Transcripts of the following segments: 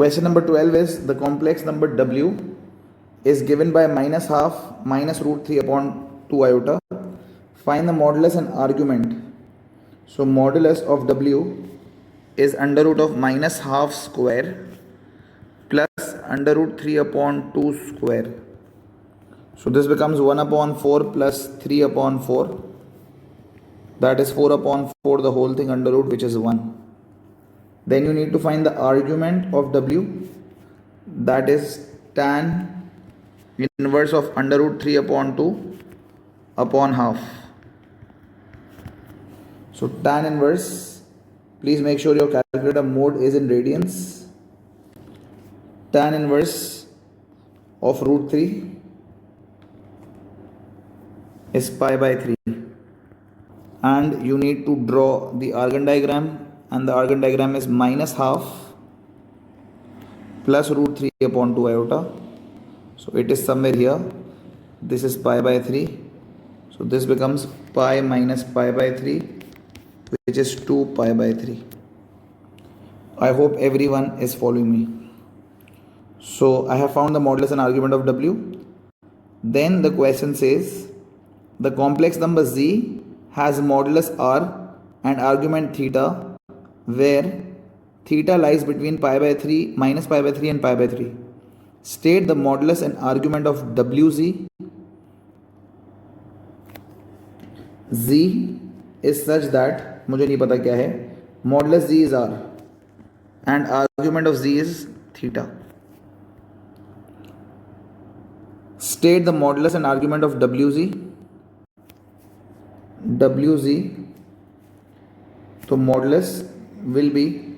Question number 12 is the complex number w is given by minus half minus root 3 upon 2 iota. Find the modulus and argument. So modulus of w is under root of minus half square plus under root 3 upon 2 square. So this becomes 1 upon 4 plus 3 upon 4. That is 4 upon 4 the whole thing under root, which is 1. Then you need to find the argument of w, that is tan inverse of under root 3 upon 2 upon half. So tan inverse, please make sure your calculator mode is in radians. Tan inverse of root 3 is pi by 3, and you need to draw the Argand diagram, and the Argand diagram is minus half plus root 3 upon 2 iota. So it is somewhere here. This is pi by 3. So this becomes pi minus pi by 3, which is 2 pi by 3. I hope everyone is following me. So I have found the modulus and argument of w. Then the question says the complex number z has modulus r and argument theta, where theta lies between pi by 3, minus pi by 3 and pi by 3. State the modulus and argument of wz. Z is such that, मुझे नहीं पता क्या है, modulus z is r and argument of z is theta. State the modulus and argument of wz. Wz, so modulus will be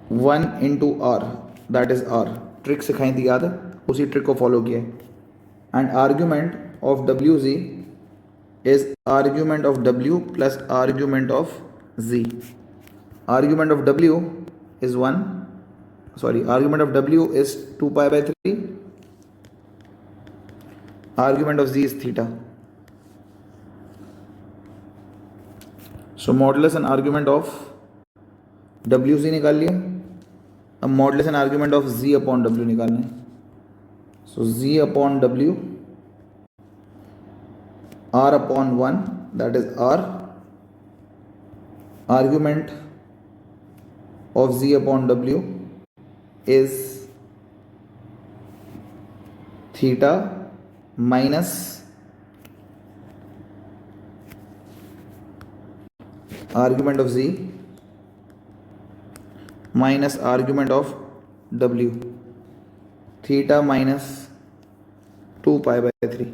1 into r, that is r. Trick सिखाई थी याद है, उसी ट्रिक को फॉलो किया. And argument of wz is argument of w plus argument of z. Argument of w is 1, sorry, argument of w is 2 pi by 3. Argument of z is theta. So modulus and argument of wz निकाल लिया. अब modulus and argument of z upon w निकालना है. So z upon w, r upon 1, that is r. Argument of z upon w is theta minus argument of z minus argument of w, theta minus 2 pi by 3.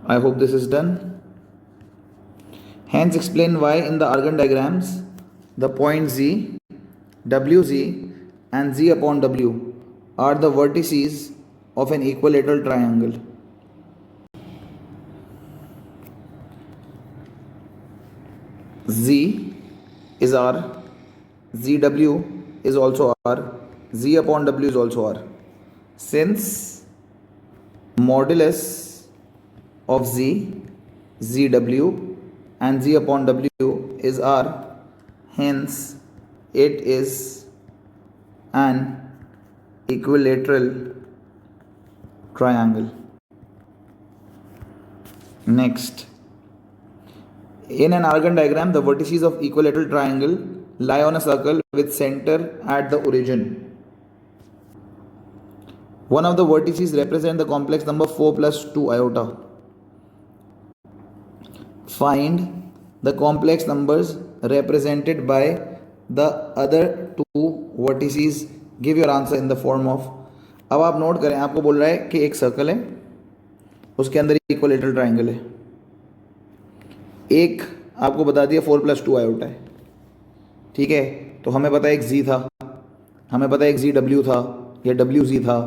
I hope this is done. Hence explain why in the Argand diagrams the point z, wz and z upon w are the vertices of an equilateral triangle. Z is r, zw is also r, z upon w is also r. Since modulus of z, zw and z upon w is r, hence it is an equilateral triangle. Next, in an Argand diagram, the vertices of equilateral triangle lie on a circle with center at the origin. One of the vertices represent the complex number 4 plus 2 iota. Find the complex numbers represented by the other two vertices. Give your answer in the form of. अब आप note करें, आपको बोल रहा है कि एक circle है, उसके अंदर इक्विलेटरल ट्राइंगल है. एक आपको बता दिया 4 plus 2 आयोटा है. ठीक है, तो हमें पता है एक z था, हमें पता है एक zw था या wz था,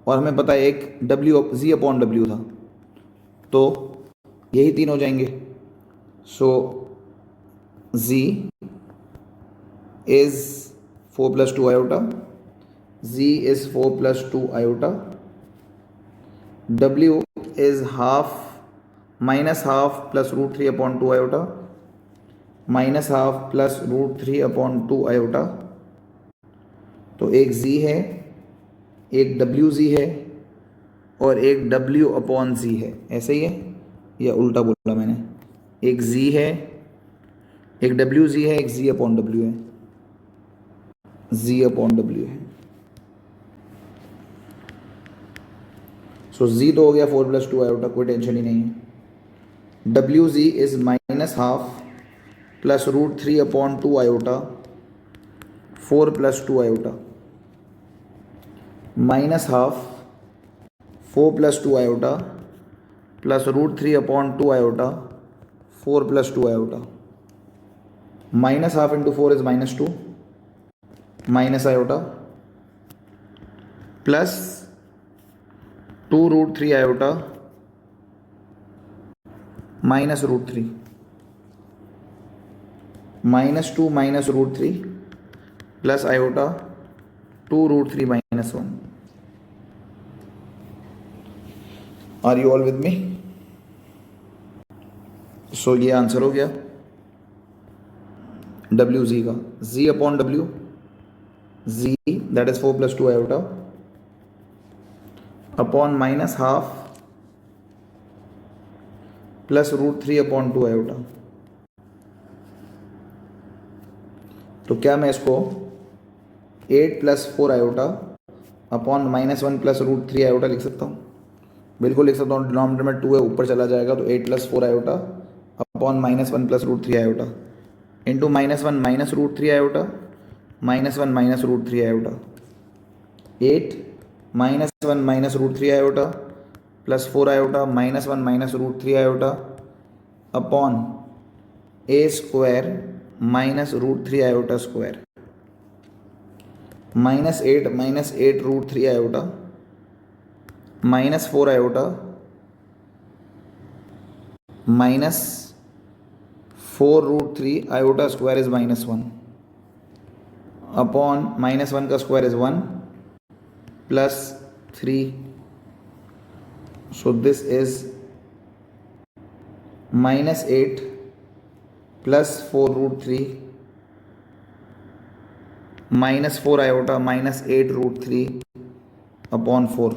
और हमें पता है एक z upon w था. तो यही तीन हो जाएंगे. सो z is 4 plus 2 iota, z is 4 plus 2 iota, w is half minus half plus root 3 upon 2 iota, minus half plus root 3 upon 2 iota. तो एक z है, एक wz है और एक w अपॉन z है। ऐसे ही है या उल्टा बोला मैंने? एक z है, एक wz है, एक z अपॉन w है, z अपॉन w है। सो z तो हो गया 4 प्लस 2 आयोटा, कोई टेंशन ही नहीं है। wz is minus half plus root 3 upon 2 iota, 4 plus 2 iota, minus half 4 plus 2 iota plus root 3 upon 2 iota, 4 plus 2 iota. Minus half into 4 is minus 2 minus iota plus 2 root 3 iota minus root 3, minus 2 minus root 3 plus iota 2 root 3 minus 1। Are you all with me? So ये answer हो गया W G का। G upon W, G that is 4 plus 2 iota upon minus half plus root 3 upon 2 iota. तो क्या मैं इसको 8 plus 4 iota upon minus 1 plus root 3 iota लिख सकता हूँ? बिल्कुल लिख सकता हूँ। डिनोमिनेटर में 2 है, ऊपर चला जाएगा तो 8 plus 4 iota upon minus 1 plus root 3 iota into minus 1 minus root 3 iota minus 1 minus root 3 iota. 8 minus 1 minus root 3 iota plus 4 iota minus 1 minus root 3 iota upon a square minus root 3 iota square, minus 8 root 3 iota minus 4 iota minus 4 root 3 iota square is minus 1 upon minus 1 का square is 1 plus 3। So this is minus 8 plus 4 root 3 minus 4 iota minus 8 root 3 upon 4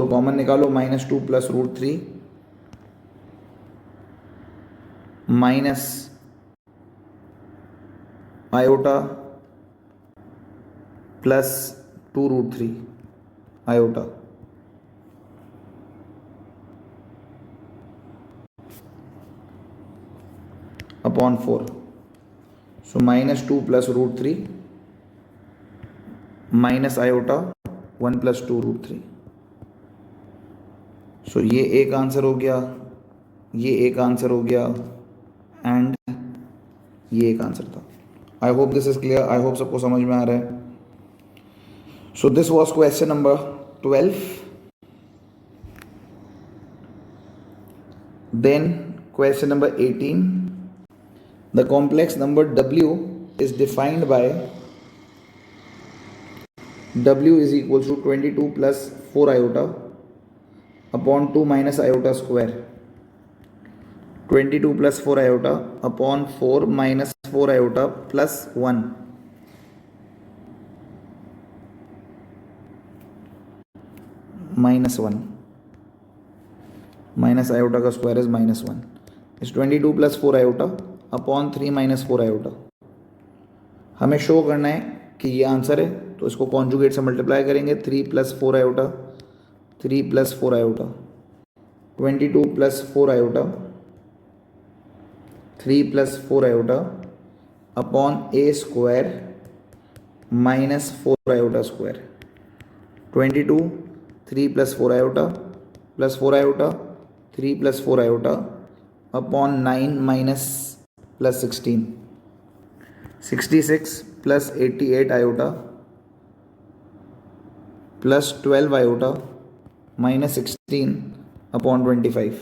common निकालो, minus 2 plus root 3 minus iota plus 2 root 3 iota upon 4। So minus 2 plus root 3 minus iota 1 plus 2 root 3। So ये एक answer हो गया, ये एक answer हो गया and ये एक आंसर था। I hope this is clear, I hope सबको समझ में आ रहा है। So this was question number 12। Then question number 18, the complex number w is defined by w is equals to 22 plus 4 iota upon 2 minus iota square, 22 plus 4 iota upon 4 minus 4 iota plus 1 minus 1 minus iota का square is minus 1 is 22 plus 4 iota upon 3 minus 4 iota. हमें show करना है कि ये answer है, तो इसको conjugate से मल्टीप्लाई करेंगे। 3 plus 4 iota, 3 plus 4 iota, 22 plus 4 iota, 3 plus 4 iota upon a square minus 4 iota square, 22 3 plus 4 iota plus 4 iota 3 plus 4 iota upon 9 minus plus 16, 66 plus 88 iota plus 12 iota minus 16 upon 25,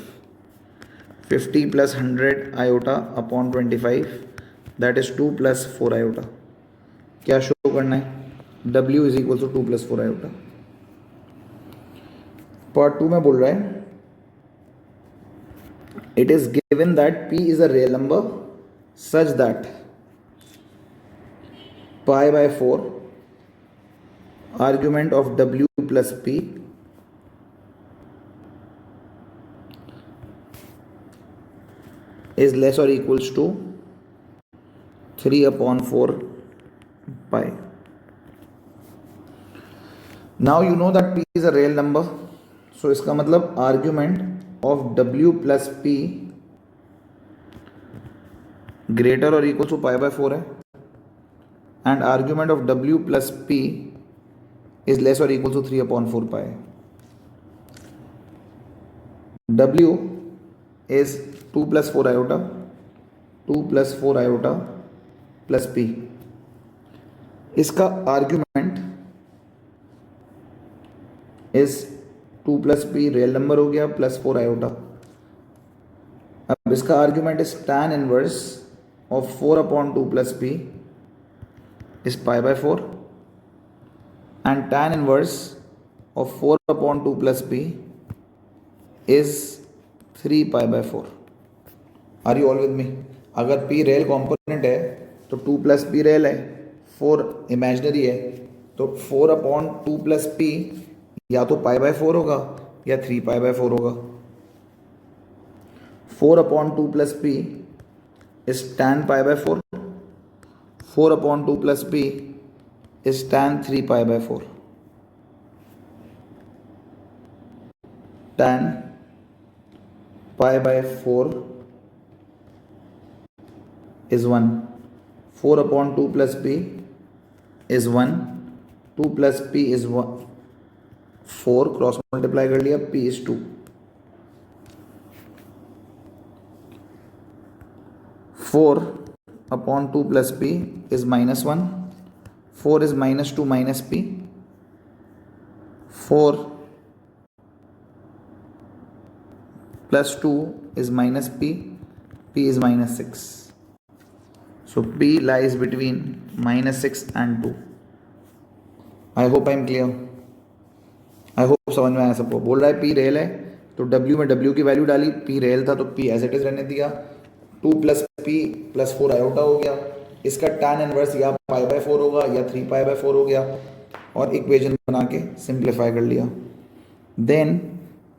50 plus 100 iota upon 25 that is 2 plus 4 iota. क्या show करना है? w is equal to 2 plus 4 iota. Part 2 में बोल रहा है it is given that p is a real number such that pi by 4 argument of w plus p is less or equals to 3 upon 4 pi. Now you know that p is a real number, so इसका मतलब argument of w plus p greater or equal to pi by 4 है, and argument of w plus p is less or equal to 3 upon 4 pi. W is 2 plus 4 iota, 2 plus 4 iota plus p. इसका argument is 2 plus p real number हो गया plus 4 iota. अब इसका argument is tan inverse of 4 upon 2 plus p is pi by 4 and tan inverse of 4 upon 2 plus p is 3 pi by 4. Are you all with me? अगर p real component है तो 2 plus p real है, 4 imaginary है, तो 4 upon 2 plus p या तो pi by 4 होगा या 3 pi by 4 होगा. 4 upon 2 plus p is tan pi by 4. 4 upon 2 plus p is tan 3 pi by 4. Tan pi by 4 is 1. 4 upon 2 plus p is 1. 2 plus p is 1. 4 cross multiply कर लिया, p is 2. 4 upon 2 plus p is minus 1. 4 is minus 2 minus p. 4 plus 2 is minus p. P is minus 6. So p lies between minus 6 and 2. I hope I am clear. I hope समझ में आया सबको. बोल रहा है p real है तो w में w की वैल्यू डाली, p रियल था तो p एज इट इज रहने दिया. 2 प्लस p प्लस 4 आयोटा हो गया. इसका tan इनवर्स या पाई बाय 4 होगा या 3 पाई बाय 4 हो गया और इक्वेशन बना के सिंप्लीफाई कर लिया. Then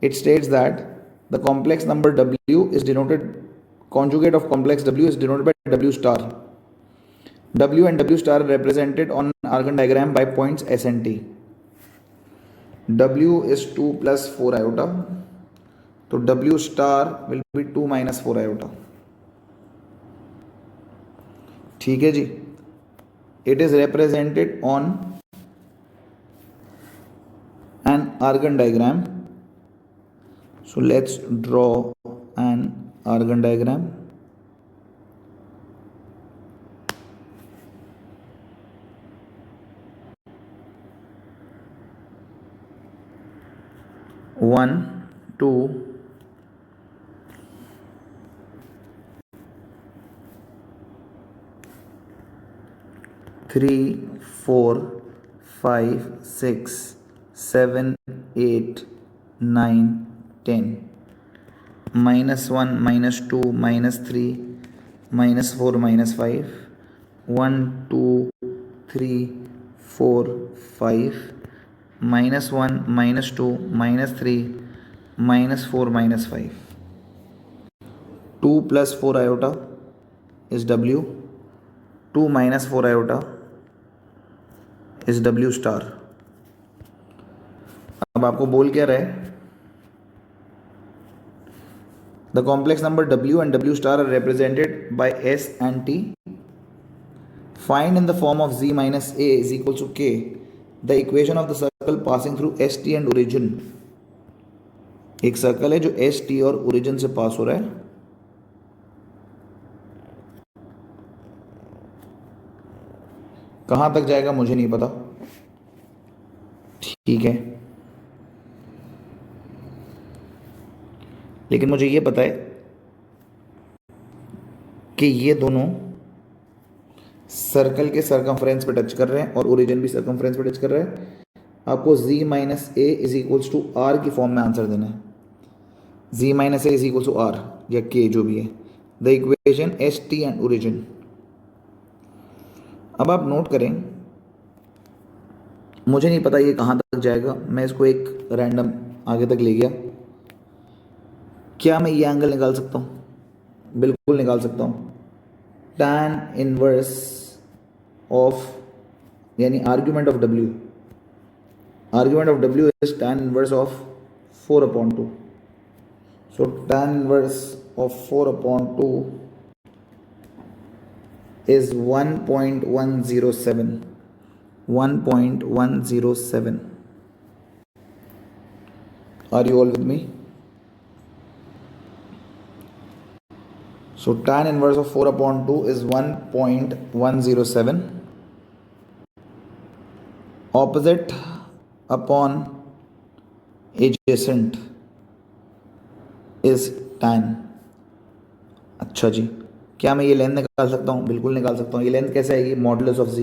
it states that the complex number w is denoted, conjugate of complex w is denoted by w star. W and w star are represented on an Argand diagram by points S and T. W is 2 plus 4 iota, so w star will be 2 minus 4 iota. ठीक है जी. It is represented on an Argand diagram. So let's draw an Argand diagram. One, two, 3, 4, 5, 6, 7, 8, 9, 10. minus 1, minus 2, minus 3, minus 4, minus 5. 1, 2, 3, 4, 5. minus 1, minus 2, minus 3, minus 4, minus 5. 2 plus 4 iota is W. 2 minus 4 iota is W star. अब आपको बोल क्या रहे? The complex number W and W star are represented by S and T. Find in the form of Z minus A is equal to K the equation of the circle passing through S, T and origin. एक circle है जो S, T और origin से पास हो रहा है. कहाँ तक जाएगा मुझे नहीं पता. ठीक है, लेकिन मुझे ये पता है कि ये दोनों सर्कल के सर्कमफ्रेंस पे टच कर रहे हैं और ओरिजिन भी सर्कमफ्रेंस पे टच कर रहा है. आपको z minus a is equals to r की फॉर्म में आंसर देना है. z minus a is equals to r या k जो भी है. The equation S T and origin. अब आप नोट करें, मुझे नहीं पता ये कहाँ तक जाएगा, मैं इसको एक रैंडम आगे तक ले गया। क्या मैं ये एंगल निकाल सकता हूँ? बिल्कुल निकाल सकता हूँ। tan इनवर्स ऑफ, यानी argument of W, argument of W is tan inverse of 4/2। So tan inverse of 4/2 is 1.107, 1.107. Are you all with me? So tan inverse of 4/2 is 1.107. Opposite upon adjacent is tan. अच्छा जी, क्या मैं ये length निकाल सकता हूँ? बिल्कुल निकाल सकता हूँ। ये लेंथ कैसे आएगी? मॉडुलस ऑफ z,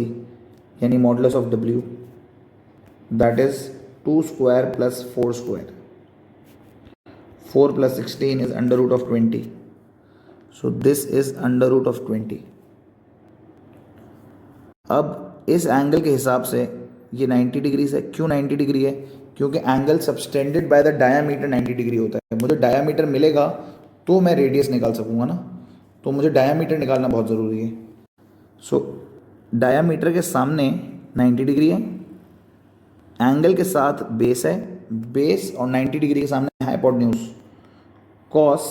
यानी modulus of w, that is 2 square plus 4 square. 4 plus 16 is under root of 20. So this is under root of 20. अब इस एंगल के हिसाब से ये 90 डिग्री है। क्यों 90 डिग्री है? क्योंकि angle subtended by the diameter 90 degree होता है। मुझे डायामीटर मिलेगा तो मैं रेडियस निकाल सकूंगा ना, तो मुझे डायामीटर निकालना बहुत ज़रूरी है। सो डायामीटर के सामने 90 डिग्री है, एंगल के साथ बेस है, बेस और 90 डिग्री के सामने hypotenuse. cos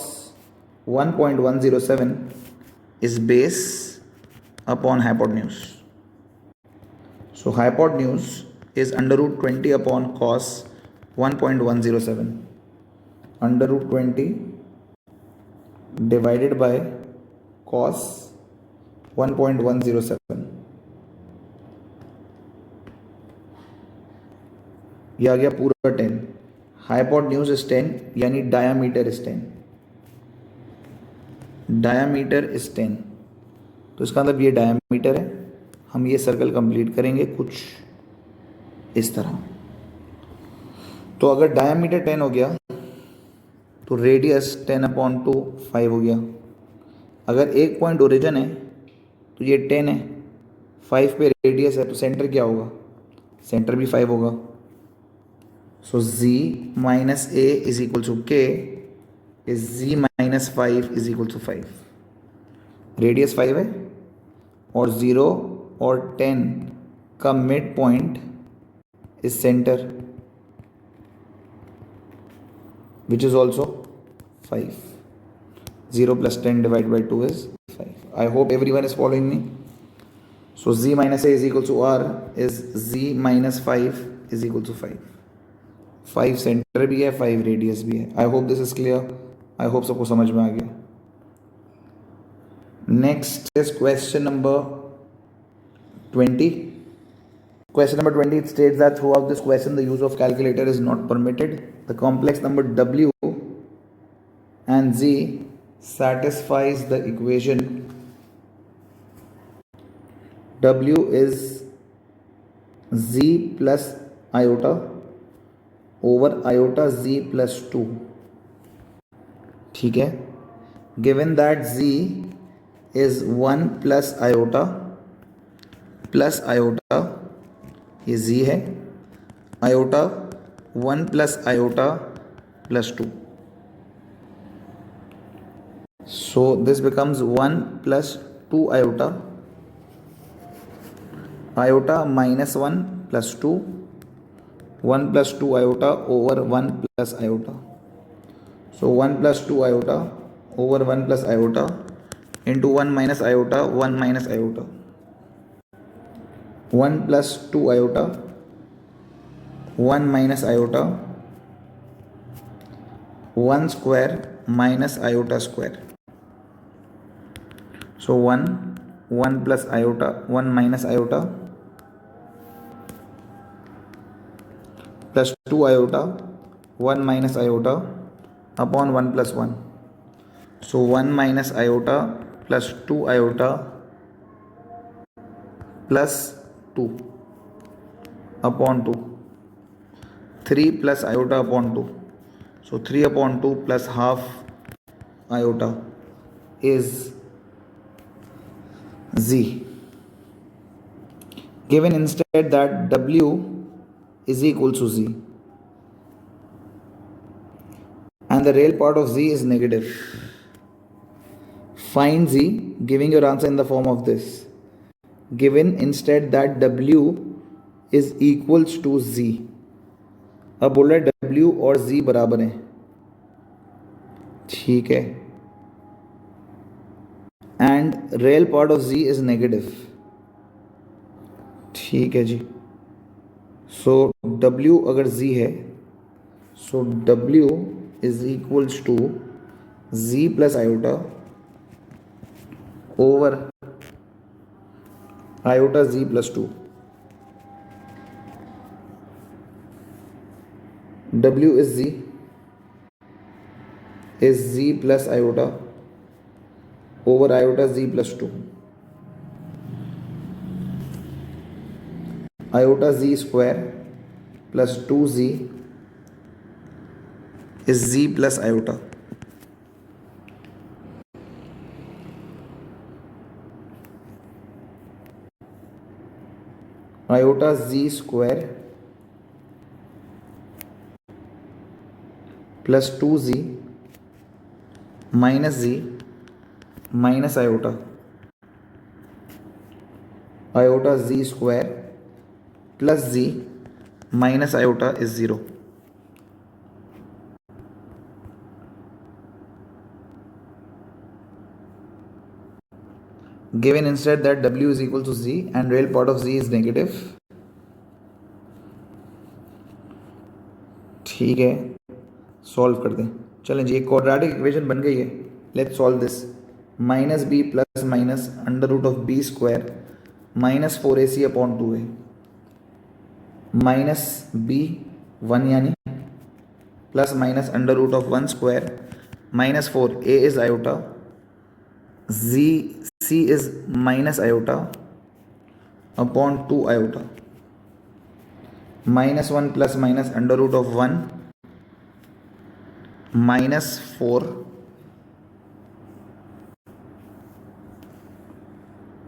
1.107 is base upon hypotenuse. So hypotenuse is under root 20 upon cos 1.107. Under root 20 divided by cos 1.107. ये आ गया पूरा 10। हाइपोटेन्यूज इज 10, यानी डायामीटर इज 10। डायामीटर इज 10, तो इसका मतलब ये डायामीटर है। हम ये सर्कल कंप्लीट करेंगे कुछ इस तरह। तो अगर डायामीटर 10 हो गया तो रेडियस 10/2 5 हो गया। अगर एक पॉइंट ओरिजिन है तो ये 10 है, 5 पे रेडियस है, तो सेंटर क्या होगा? सेंटर भी 5 होगा। So z minus a is equal to k is z minus 5 is equal to 5. Radius 5 है और 0 और 10 का mid point is centre, which is also 5. 0 plus 10 divided by 2 is 5. I hope everyone is following me. So z minus a is equal to r is z minus 5 is equal to 5. 5 centre भी है, 5 radius भी है। आई hope this is clear. I hope सबको समझ में आ गया। Next is question number 20. Question number 20, it states that throughout this question the use of calculator is not permitted. The complex number w and z satisfies the equation w is z plus iota over iota z plus 2. ठीक है, given that z is 1 plus iota plus iota, ये z है, iota 1 plus iota plus 2. So this becomes 1 plus 2 iota, iota minus 1 plus 2, 1 plus 2 iota over 1 plus iota. So 1 plus 2 iota over 1 plus iota into 1 minus iota, 1 minus iota. 1 plus 2 iota, 1 minus iota, 1 square minus iota square. So 1, 1 plus iota, 1 minus iota, plus 2 iota, 1 minus iota upon 1 plus 1. So 1 minus iota plus 2 iota plus 2 upon 2. 3 plus iota upon 2. So 3 upon 2 plus half iota. is z. Given instead that w is equal to z and the real part of z is negative. Find z, giving your answer in the form of this. Given instead that w is equals to z. अब बोल रहा है w और z बराबर हैं, ठीक है, and real part of z is negative, ठीक है जी. सो w अगर z है, so w is equals to z plus iota over iota z plus 2. w is z plus iota over iota z plus 2. Iota z square plus 2z is z plus iota. Iota z square plus 2z minus z minus iota. Iota z square plus z minus iota is 0. Given instead that w is equal to z and real part of z is negative. ठीक है, solve कर दें. चलें जी, एक quadratic equation बन गई है. Let's solve this. Minus b plus minus under root of b square minus 4ac upon 2a minus b 1 यानी plus minus under root of 1 square minus 4a is iota, c is minus iota upon 2 iota minus 1 plus minus under root of 1 minus 4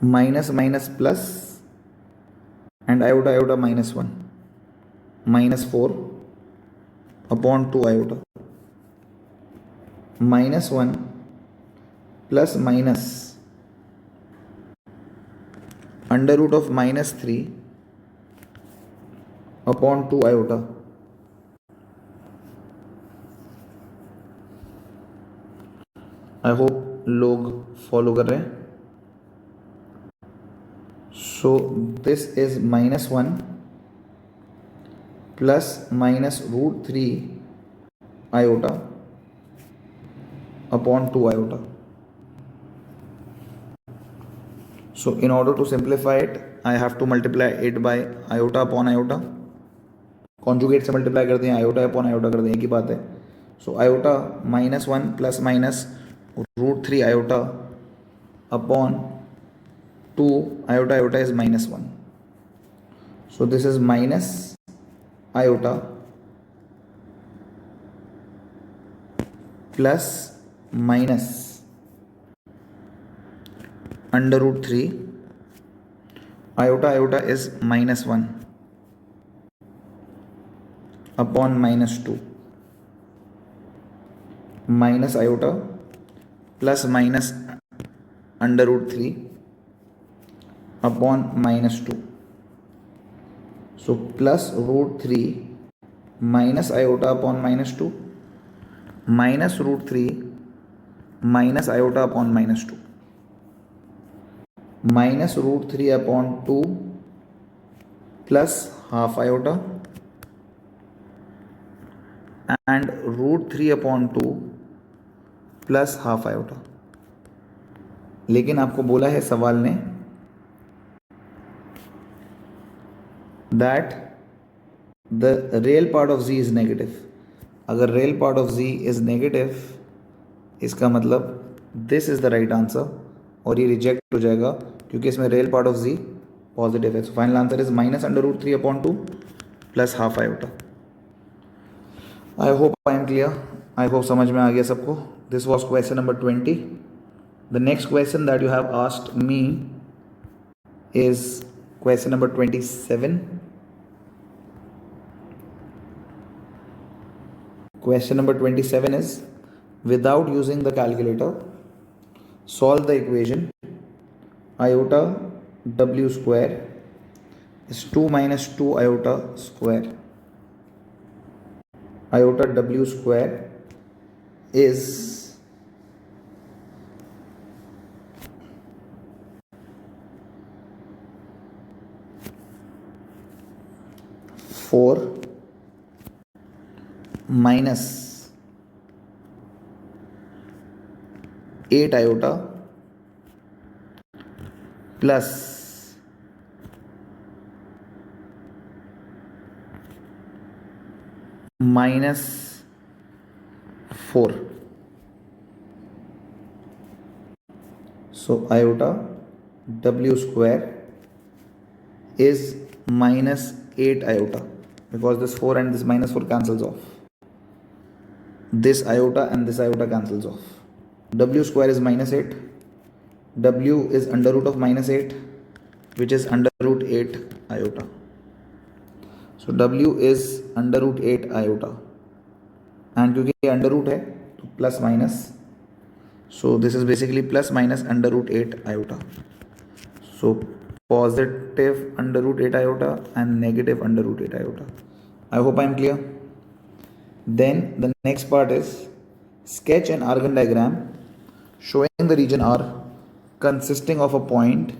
minus minus plus and iota iota minus 1 minus 4 upon 2 iota minus 1 plus minus under root of minus 3 upon 2 iota. I hope लोग follow कर रहे हैं. So this is minus 1 plus minus root 3 iota upon 2 iota. So in order to simplify it, I have to multiply it by iota upon iota. Conjugate से multiply कर दें, iota upon iota कर दें, एक ही बात है. So iota minus 1 plus minus root 3 iota upon 2 iota iota is minus 1. So this is minus iota plus minus under root 3 iota iota is minus 1 upon minus 2 minus iota plus minus under root 3 upon minus 2. So plus root 3 minus iota upon minus 2 minus root 3 minus iota upon minus 2 minus root 3 upon 2 plus half iota and root 3 upon 2 plus half iota. लेकिन आपको बोला है सवाल ने that the real part of z is negative. अगर real part of z is negative, इसका मतलब this is the right answer और ये रिजेक्ट हो जाएगा क्योंकि इसमें real part of z positive है. So final answer is minus under root 3 upon 2 plus half iota. I hope I am clear. I hope समझ में आ गया सबको. This was question number 20. The next question that you have asked me is question number 27. Question number 27 is, without using the calculator, solve the equation iota w square is 2 minus 2 iota square. Iota w square is 4 minus 8 iota plus minus 4. So iota w square is minus 8 iota, because this 4 and this minus 4 cancels off. This iota and this iota cancels off. W square is minus 8. W is under root of minus 8, which is under root 8 iota. So W is under root 8 iota. And क्योंकि ये under root है तो plus minus. So this is basically plus minus under root 8 iota. So positive under root 8 iota and negative under root 8 iota. I hope I am clear. Then the next part is sketch an Argand diagram showing the region R consisting of a point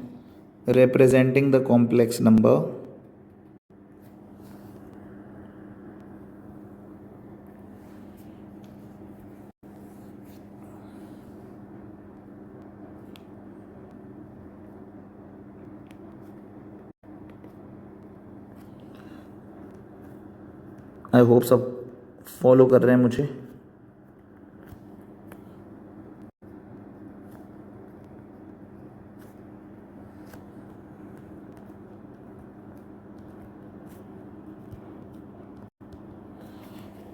representing the complex number I hope सब follow कर रहे हैं मुझे.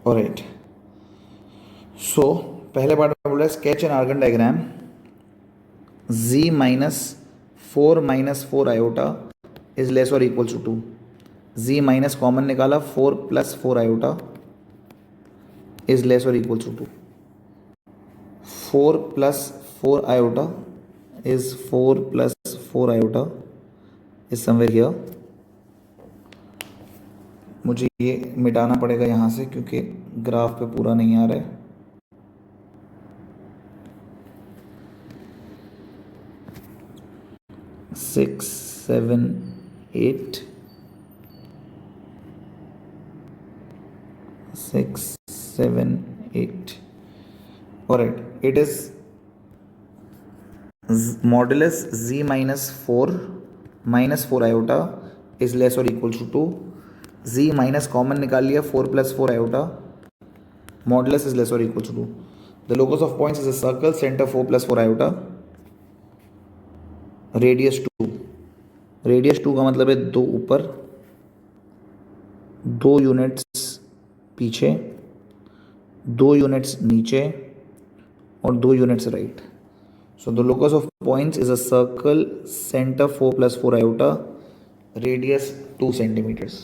Alright, सो पहले part में बोल रहा है sketch an Argand diagram z minus 4 iota is less और equals to 2. z minus common निकाला, 4 प्लस 4 आयोटा इज लेस और equals to 2. 4 plus 4 iota is 4 plus 4 iota is somewhere here. मुझे ये मिटाना पड़ेगा यहाँ से क्योंकि ग्राफ पे पूरा नहीं आ रहा है. Six 7 8 6 7 8. Alright, it is modulus z minus 4 iota is less or equal to 2. z minus common निकाल लिया, 4 plus 4 iota, modulus is less or equal to 2. The locus of points is a circle, center 4 plus 4 iota, radius 2. radius 2 का मतलब है 2 ऊपर, 2 units पीछे, 2 units नीचे और 2 units right. So the locus of points is a circle, centre 4 plus 4 iota, radius 2 centimeters.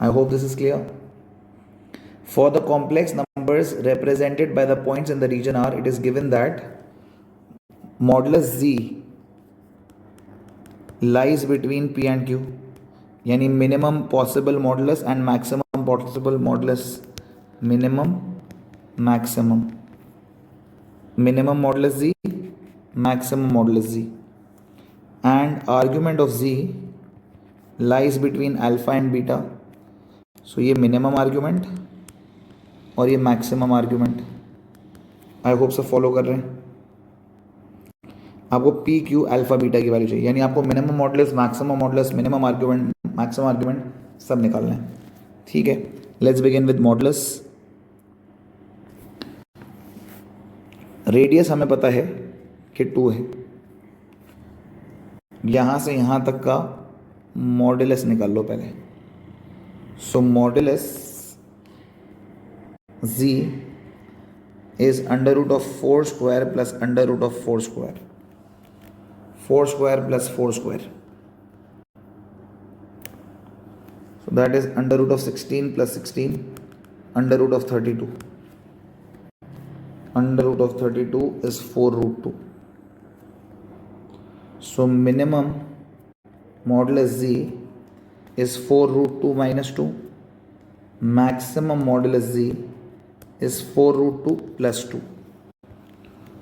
I hope this is clear. For the complex numbers represented by the points in the region R, it is given that modulus z lies between P and Q, यानी minimum possible modulus and maximum possible modulus. minimum modulus z, maximum modulus z, and argument of z lies between alpha and beta. So ये minimum argument और ये maximum argument. I hope सब follow कर रहे हैं. आपको P Q alpha beta की value चाहिए, यानी आपको minimum modulus, maximum modulus, minimum argument, maximum argument सब निकालना है. ठीक है, let's begin with modulus. Radius हमें पता है कि 2 है. यहाँ से यहाँ तक का मॉडुलस निकाल लो पहले. सो modulus z is under root of 4 square plus under root of 4 square. 4 square plus 4 square. So that is under root of 16 plus 16, under root of 32. Under root of 32 is 4 root 2. So minimum modulus z is 4 root 2 minus 2. Maximum modulus z is 4 root 2 plus 2.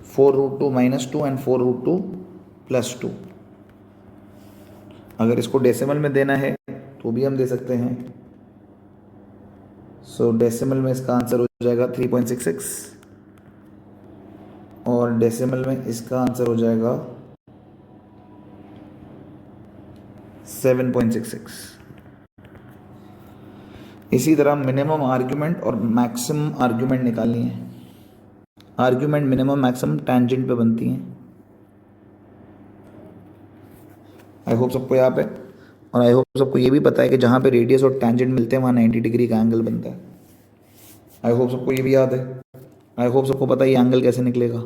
4 root 2 minus 2 and 4 root 2 plus 2. अगर इसको decimal में देना है तो भी हम दे सकते हैं. सो डेसिमल में इसका आंसर हो जाएगा 3.66 और डेसिमल में इसका आंसर हो जाएगा 7.66. इसी तरह मिनिमम आर्ग्यूमेंट और मैक्सिमम आर्ग्यूमेंट निकालनी है. आर्ग्यूमेंट मिनिमम मैक्सिमम टेंजेंट पे बनती हैं. आई होप सबको यहाँ पे, और आई होप सबको ये भी पता है कि जहाँ पे रेडियस और टेंजेंट मिलते हैं वहाँ 90 डिग्री का एंगल बनता है. आई होप सबको ये भी याद है. आई होप सबको पता है ये एंगल कैसे निकलेगा.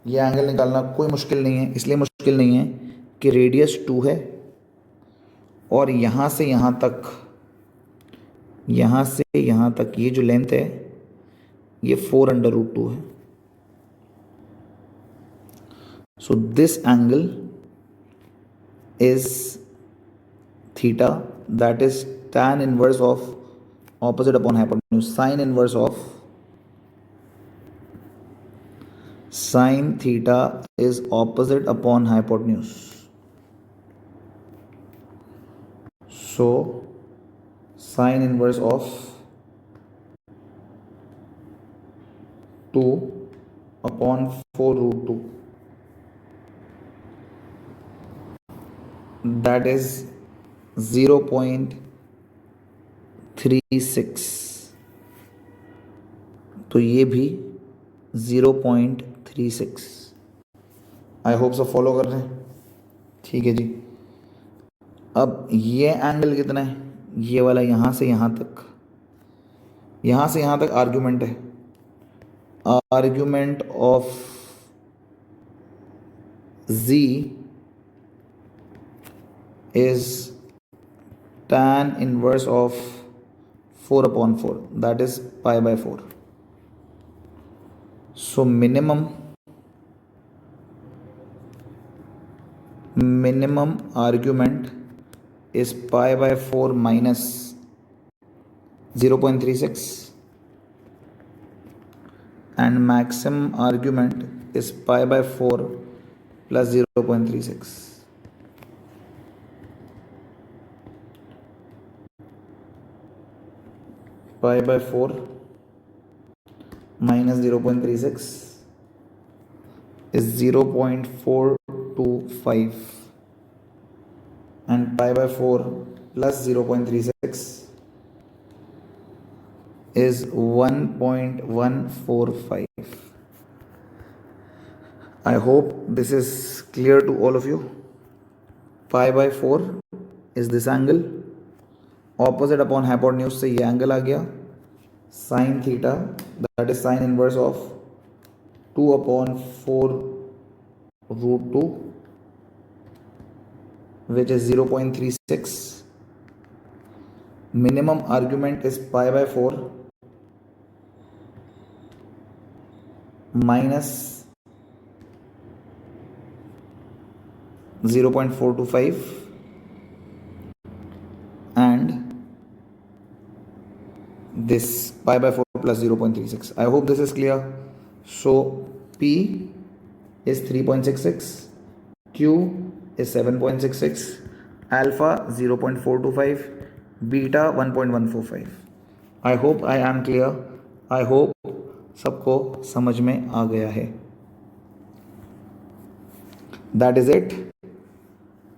ये एंगल निकालना कोई मुश्किल नहीं है. इसलिए मुश्किल नहीं है कि रेडियस 2 है और यहाँ से यहाँ तक ये जो लेंथ है ये 4 अंडर रूट 2 है. So this angle is theta, that is tan inverse of opposite upon hypotenuse. Sine theta is opposite upon hypotenuse. So sine inverse of 2 upon 4 root 2, that is 0.36. तो ये भी 0.36. आई होप सब follow कर रहे हैं. ठीक है जी. अब ये एंगल कितना है? ये वाला यहाँ से यहाँ तक आर्ग्यूमेंट है. Argument of z is tan inverse of 4 upon 4, that is pi by 4. So minimum argument is pi by 4 minus 0.36 and maximum argument is pi by 4 plus 0.36. Pi by 4 minus 0.36 is 0.425 and pi by 4 plus 0.36 is 1.145. I hope this is clear to all of you. Pi by 4 is this angle. Opposite upon hypotenuse से ये angle आ गया sine theta, that is sine inverse of 2 upon 4 root 2, which is 0.36. Minimum argument is pi by 4 minus 0.425 and this pi by 4 plus 0.36. I hope this is clear. So P is 3.66, Q is 7.66, alpha 0.425, beta 1.145. I hope I am clear. I hope सबको समझ में आ गया है. That is it.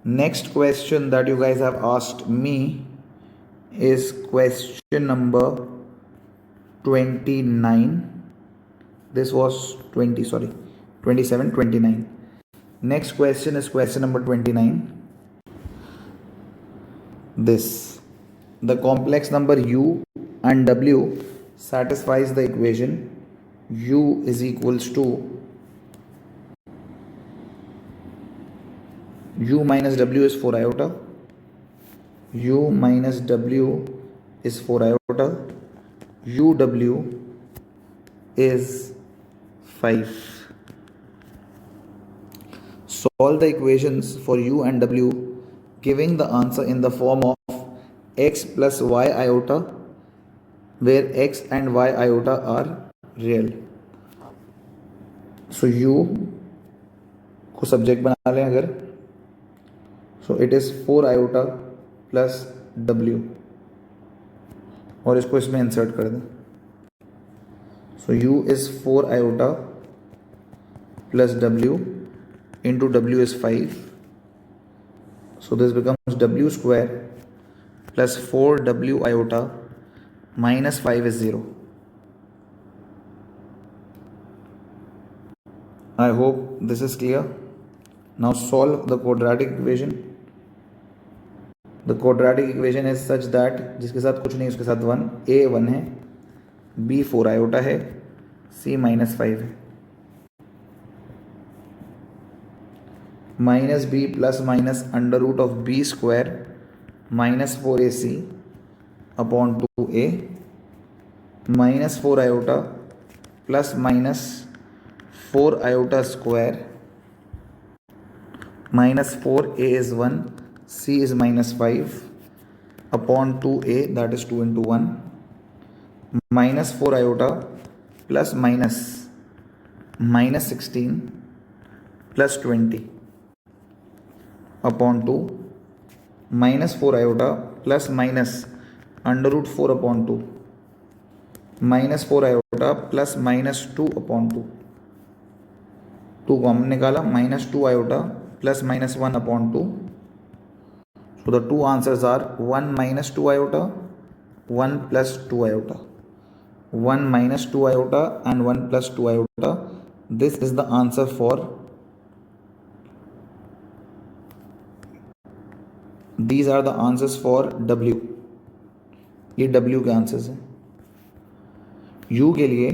Next question that you guys have asked me is question number 29. This was 27, 29. Next question is question number 29. This, the complex number u and w satisfies the equation u is equals to u minus w is 4 iota, u minus w is 4 iota, uw is 5. Solve the equations for u and w, giving the answer in the form of x plus y iota, where x and y iota are real. So u को subject बना लें अगर, so it is 4 iota plus w, और इसको इसमें insert कर दें. So u is 4 iota plus w into w is 5. So this becomes w square plus 4w iota minus 5 is 0. I hope this is clear. Now solve the quadratic equation. The quadratic equation is such that जिसके साथ कुछ नहीं उसके साथ 1, a 1 है, b 4 iota है, c minus 5 है. Minus b plus minus under root of b square minus 4ac upon 2a minus 4 iota plus minus 4 iota square minus 4a is 1, c is minus 5 upon 2a, that is 2 into 1, minus 4 iota plus minus minus 16 plus 20 upon 2 minus 4 iota plus minus under root 4 upon 2 minus 4 iota plus minus 2 upon 2. 2 को हमने निकाला, minus 2 iota plus minus 1 upon 2. So the two answers are 1 minus 2 iota, 1 plus 2 iota. 1 minus 2 iota and 1 plus 2 iota. This is the answer for these are the answers for W. ये W के answers हैं. U के लिए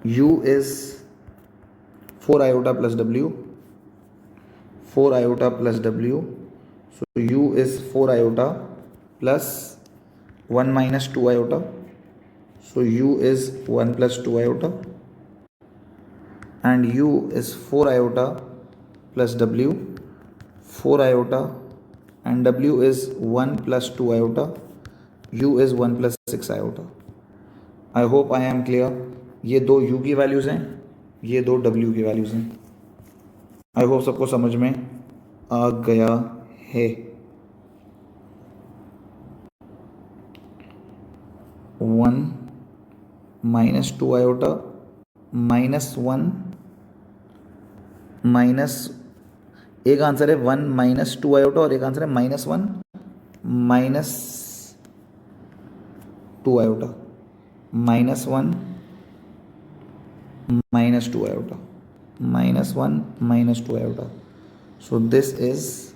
U is 4 iota plus W, 4 iota plus W. So U is 4 iota plus 1 minus 2 iota. So U is 1 plus 2 iota, and U is 4 iota plus W, 4 iota, and W is 1 plus 2 iota, U is 1 plus 6 iota. I hope I am clear. ये दो U की values हैं, ये दो W की values हैं. आई hope सबको समझ में आ गया है. 1 minus 2 iota minus 1 माइनस, एक आंसर है 1 minus 2 iota और एक आंसर है -1 minus 2 iota, -1 minus 2 iota, -1 minus 2 iota. So this is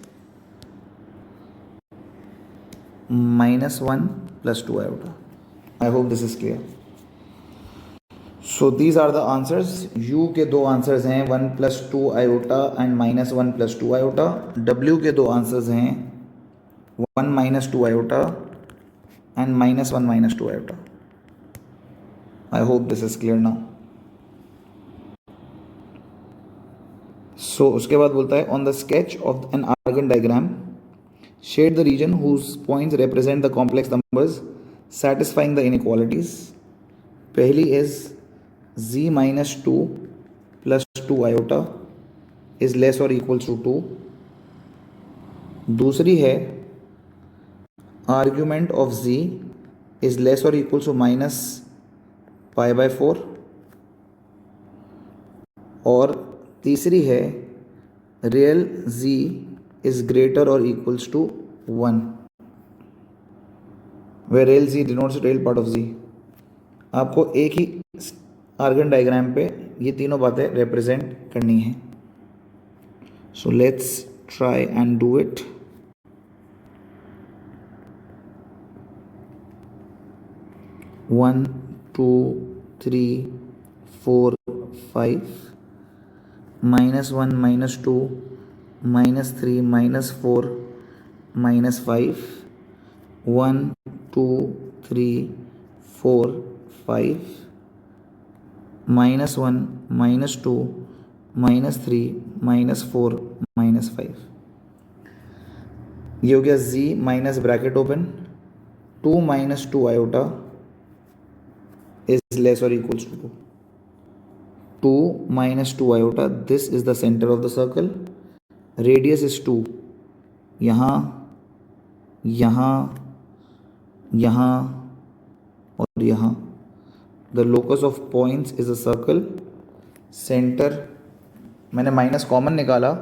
-1 plus 2 iota. I hope this is clear. So these are the answers. U के दो आंसर्स हैं 1 plus 2 iota and -1 plus 2 iota. W के दो answers हैं 1 minus 2 iota and -1 minus 2 iota. I hope this is clear now. So उसके बाद बोलता है on the sketch of an argon diagram, shade the region whose points represent the complex numbers satisfying the inequalities. पहली is z minus 2 plus 2 iota is less or equals to 2. दूसरी है argument of z is less or equals to minus pi by 4. और तीसरी है real z is greater or equals to 1, where real z denotes the real part of z. आपको एक ही argon diagram पे ये तीनों बातें रिप्रेजेंट करनी है. So let's try and do it. One 2 3 4 5 -1 -2 -3 -4 -5 1 2 3 4 5 -1 -2 -3 -4 -5. ये हो गया z minus bracket open 2 - 2 iota is less or equals to 2. 2 - 2 iota, this is the center of the circle, radius is 2. यहाँ यहाँ यहाँ और यहाँ. The locus of points is a circle. Center मैंने minus common निकाला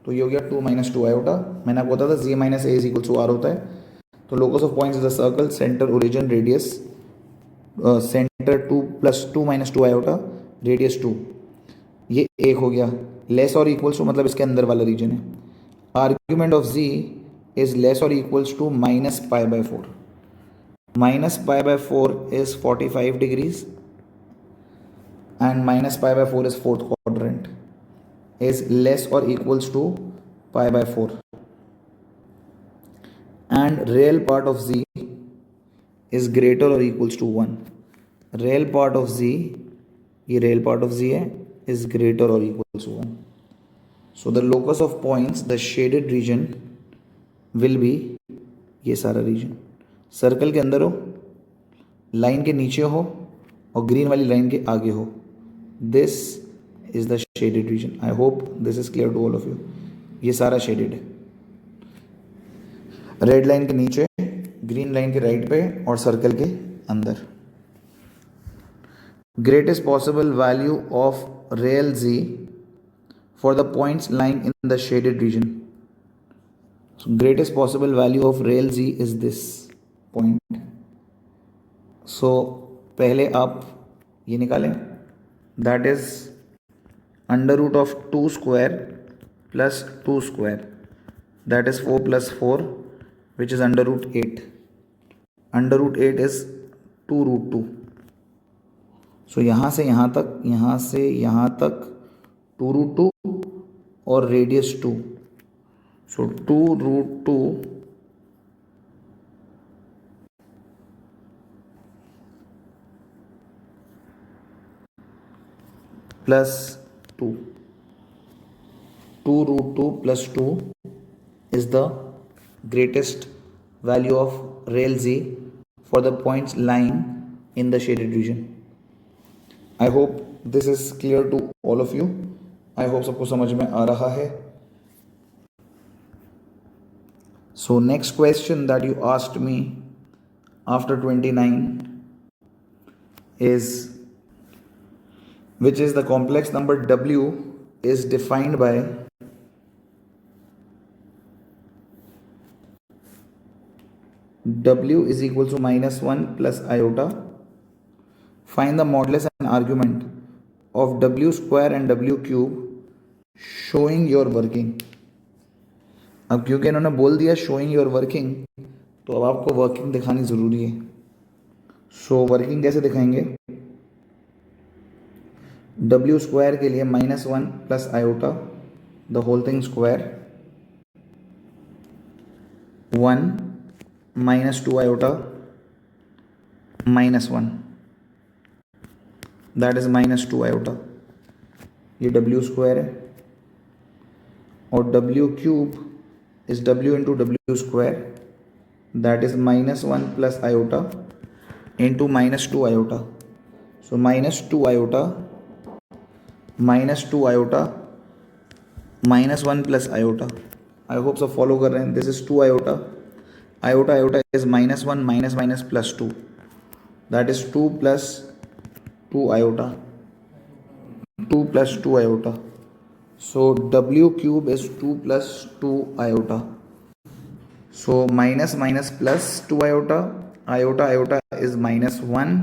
तो ये हो गया 2 - 2 iota. मैंने आपको बताया था z - a is equals to r होता है. तो locus of points is a circle, center, origin, radius, center 2 plus 2 - 2 iota, radius 2. ये एक हो गया. लेस और इक्वल्स टू मतलब इसके अंदर वाला रीजन है. Argument of z is less or equals to -π/4. -π/4 is 45 degrees and -π/4 is fourth quadrant, is less or equals to π/4. And real part of z is greater or equals to 1. Real part of z, ये real part of z है, is greater or equals to 1. So the locus of points, the shaded region will be ये सारा reason. Circle के अंदर हो, line के नीचे हो और ग्रीन वाली लाइन के आगे हो. This is the shaded region. I hope this is clear to all of you. ये सारा शेडेड है. रेड लाइन के नीचे, ग्रीन लाइन के राइट पे और सर्कल के अंदर. Greatest possible value of real z for the points lying in the shaded reason. Greatest possible value of real z is this point. So पहले आप ये निकालें, that is under root of 2 square plus 2 square, that is 4 plus 4, which is under root 8. Under root 8 is 2 root 2. So यहाँ से यहाँ तक, यहाँ से यहाँ तक 2 root 2 और radius 2. So 2 root 2 plus 2. 2 root 2 plus 2 is the greatest value of real z for the points lying in the shaded region. I hope this is clear to all of you. I hope सबको समझ में आ रहा है. So next question that you asked me after 29 is, which is the complex number w is defined by w is equal to -1 plus iota. Find the modulus and argument of w square and w cube showing your working. अब क्योंकि इन्होंने बोल दिया showing your working, तो अब आपको working दिखानी ज़रूरी है. सो वर्किंग कैसे दिखाएंगे? w स्क्वायर के लिए -1 plus iota the whole thing square, 1 -2 iota -1, that is -2 iota. ये w स्क्वायर है. और w cube is w into w square, that is -1 plus iota into -2 iota. So -2 iota -2 iota -1 plus iota. I hope सब follow कर रहे हैं. This is 2 iota. Iota is -1 minus plus 2. That is 2 plus 2 iota. 2 plus 2 iota. So w cube is 2 plus 2 iota. So minus plus 2 iota. Iota is -1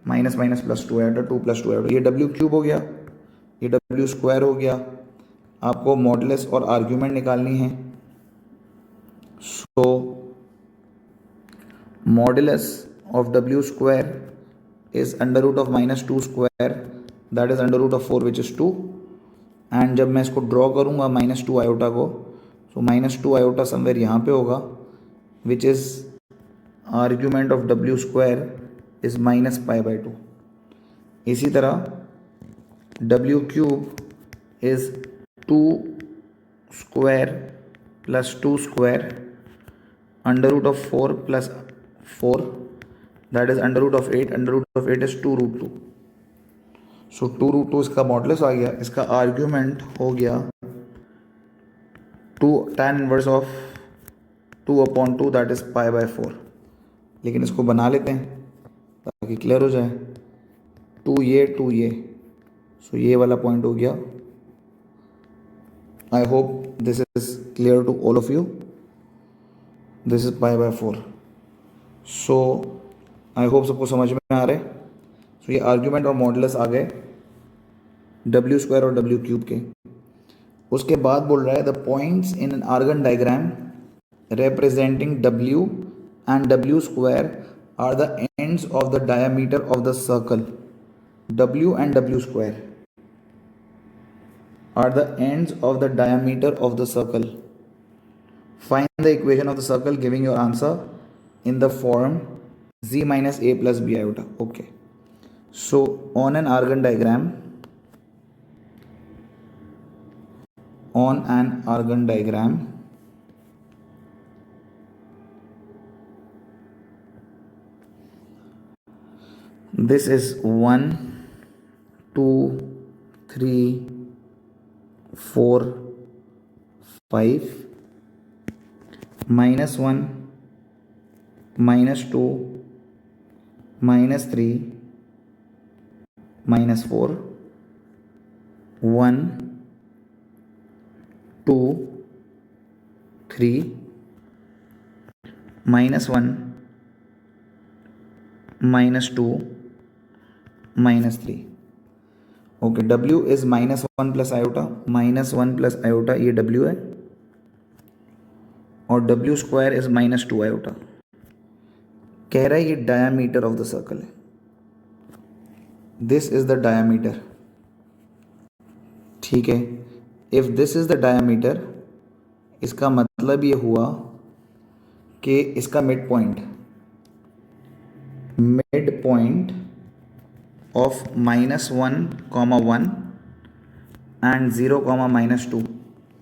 minus plus 2 iota, 2 plus 2 iota. ये w cube हो गया, ये w square हो गया. आपको modulus और argument निकालनी है. So modulus of w square is under root of minus 2 square, that is under root of 4 which is 2. And जब मैं इसको ड्रॉ करूँगा माइनस 2 आयोटा को, सो माइनस 2 आयोटा समवेयर यहाँ पे होगा, विच इज़ आर्ग्यूमेंट ऑफ डब्ल्यू square is minus pi by 2. इसी तरह डब्ल्यू cube is 2 square plus 2 square under root of 4 plus 4, that is under root of 8. Under root of 8 is 2 root 2. So 2 root 2 इसका modulus आ गया. इसका argument हो गया 2 tan inverse of 2 upon 2, that is pi by 4. लेकिन इसको बना लेते हैं ताकि क्लियर हो जाए. 2 ये, सो ये वाला पॉइंट हो गया. I hope this is clear to all of you. This is pi by 4. So I hope सबको समझ में आ रहा है. सो ये आर्ग्यूमेंट और मॉडुलस आ गए डब्ल्यू स्क्वायर और डब्ल्यू क्यूब के. उसके बाद बोल रहा है the points in an Argand diagram representing W and W square are the ends of the diameter of the circle. W and W square are the ends of the diameter of the circle. Find the equation of the circle giving your answer in the form z minus a plus b iota. Okay. So on an argon diagram, this is 1, 2, 3, 4, 5, minus 1, minus 2, minus 3, minus 4, 1, 2, 3, minus 1, minus 2, minus 3. Okay, W is minus 1 plus iota. Minus 1 plus iota ये W है, और W square is minus 2 iota. कह रहा है ये diameter of the circle है. This is the diameter. ठीक है. If this is the diameter, इसका मतलब ये हुआ कि इसका mid point of minus 1 comma 1 and 0 comma minus 2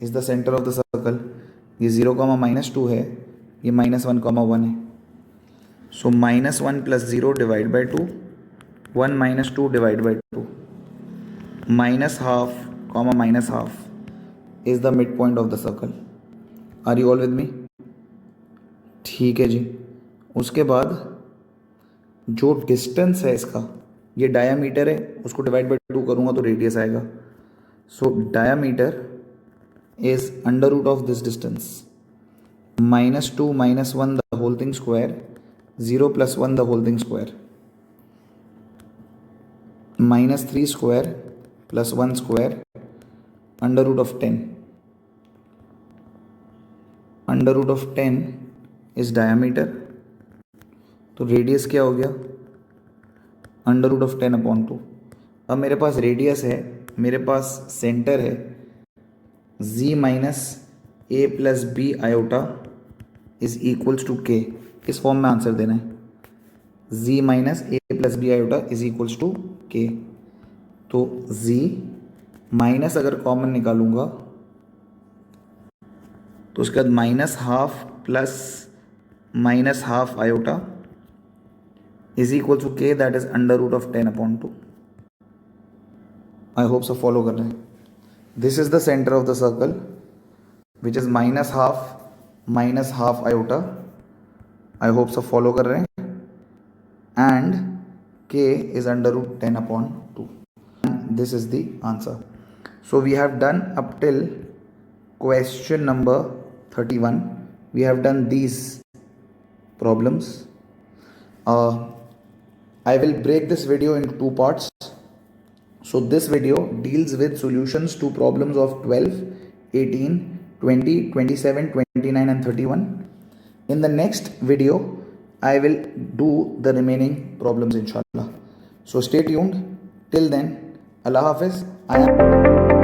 is the center of the circle. ये 0 comma minus 2 है, ये minus 1 comma 1 है. So minus 1 plus 0 divide by 2, 1 minus 2 divide by 2, minus half comma minus half is the midpoint of the circle. Are you all with me? ठीक है जी. उसके बाद जो distance है इसका, ये डायामीटर है, उसको डिवाइड बाई 2 करूँगा तो रेडियस आएगा. So diameter is under root of this distance, minus 2 minus 1 the whole thing square, 0 plus 1 the whole thing square, minus 3 square plus 1 square under root of 10. Under root of 10 is diameter. तो radius क्या हो गया? Under root of 10 upon 2. अब मेरे पास radius है, मेरे पास सेंटर है, z minus A plus B iota is equals to k. इस फॉर्म में आंसर देना है. z minus A plus B iota is equals to k. तो z माइनस अगर कॉमन निकालूंगा तो उसके बाद minus half plus minus half iota is equal to k, that is under root of 10 upon 2. I hope so follow कर रहे हैं. This is the center of the circle which is minus half iota. I hope so follow कर रहे हैं. And k is under root 10 upon 2. And this is the answer. So we have done up till question number 31. We have done these problems. I will break this video into 2 parts. So this video deals with solutions to problems of 12, 18, 20, 27, 29 and 31. In the next video, I will do the remaining problems inshallah. So stay tuned. Till then, Allah Hafiz. I am